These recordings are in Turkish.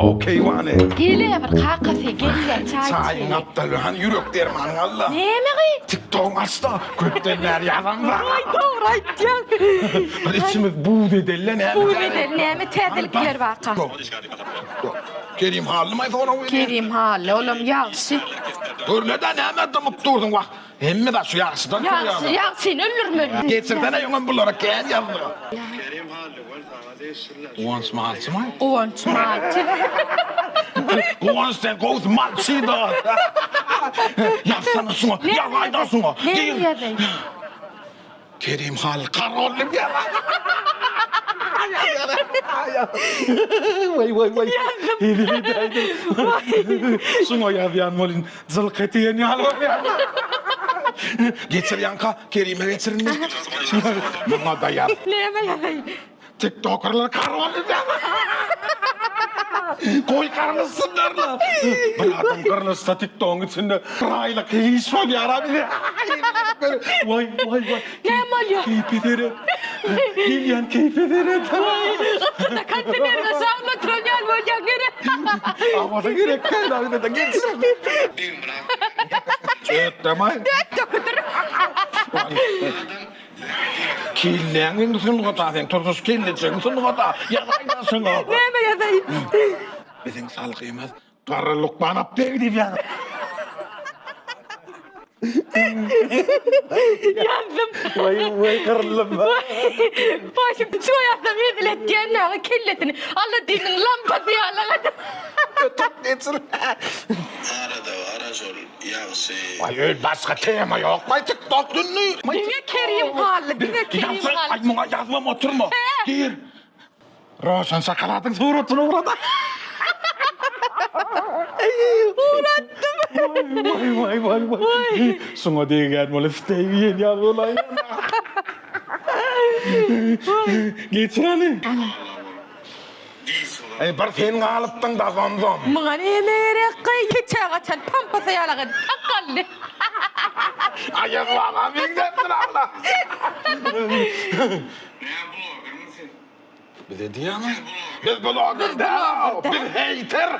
Okey vane. Gele bir kafe gelle çay. Çayın aptal han yürek derman Allah. Neme gı? TikTok açta kötüler yalan var. Ay doğru aytyan. Bir içimiz bu dedelle ne? Bu bedel neme terdelikler vaka. Kerim halim ay sonra. Kerim halle oğlum yaxşı. Dur neden hemen damıp durdun bak. Hemme de şu yaxşıdan Yaxşı yaxşı ölür mü? Geçirtene yönün bunlara gel yazdı. Kerim Halle var ağzı sırlar. Once malçı mı? Oğunç malçı. Once sen koz malçı da. Yapsana şunu. Yalayda şunu. Ne yedin? Kerim hal karollu bir Vay. Şunu yazyan molin zılketi yeni hal var ya. Geçir yanka, Kerim'e geçirin mi? Bana da yap. Neme yedin? TikToker'lar karollu bir Koy karnısınlar la. Bir adam karnısı TikTok'un içinde rayla kıyış var ya abi. Vay. Ne mal ya? Keyif ederim. Gilyan keyif ederim. Da kantinler sağla trollal boyacak gene. Havada gerek değil abi de geçsin. Bir bırak. Evet tamam. Killenin sunu kata sen tursuz killeceksin sunu kata. Yalayda sunu. Neme yedin? Bizim sağlık yemez. Tarı Lukman Abdey deyip ya. Yazdım. Vay karılım. Başım şu yazdım yedilet diyenler kelletini. Allah dinin lambası ya Allah. Çok geçsin. Arada arazol yağsı. Vay öyle başka tema yok. Vay TikTok dünlü. Dine Kerim halle, dine Kerim Yazın, halle. ay buna yazmam oturma. Gir. Roşan sakaladın suratını burada. Vay. Sunga degen molest steviyen ya olay. Geçin hani. Ay bar sen galıptın da zomzom. Mıgan emere kıyı çağaçan pampası yalagan takalli. Ayak vağa mingdemdir Allah. Ne blogger mısın? Bize diyor mu? Biz blogger da. Bir hater.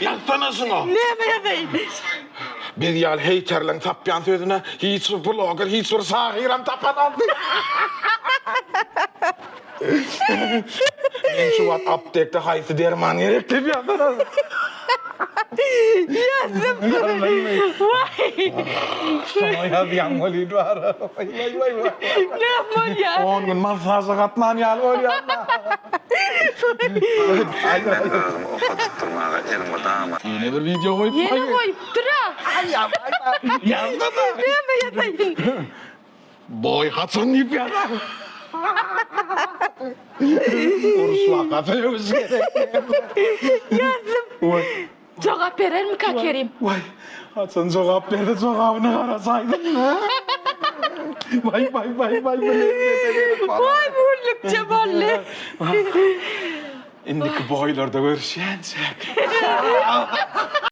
Yazsana şunu. Neme yedin? Bir yal haterlen tapyan sözüne hiç blogger hiç bir sahiram tapan aldı. Ben şu an aptekte haysı derman gerekti bir yandan. Yazdım. Vay. Sana yazyan molid var. Vay. Ne mal ya? 10 gün masajı katman yal var ya. O katıttırmağa elim dama. Yine bir video koyup Yeni koyup dura. yazdı da. Neme yedin? Boy kaçın deyip ya da. Urus vakası yok. Yazdım. Vay. Cevap verir mi ka Kerim? Vay. Hasan cevap verdi cevabını karasaydın. Vay. Vay bulluk ceballi. İndiki boylarda görüşeceğiz.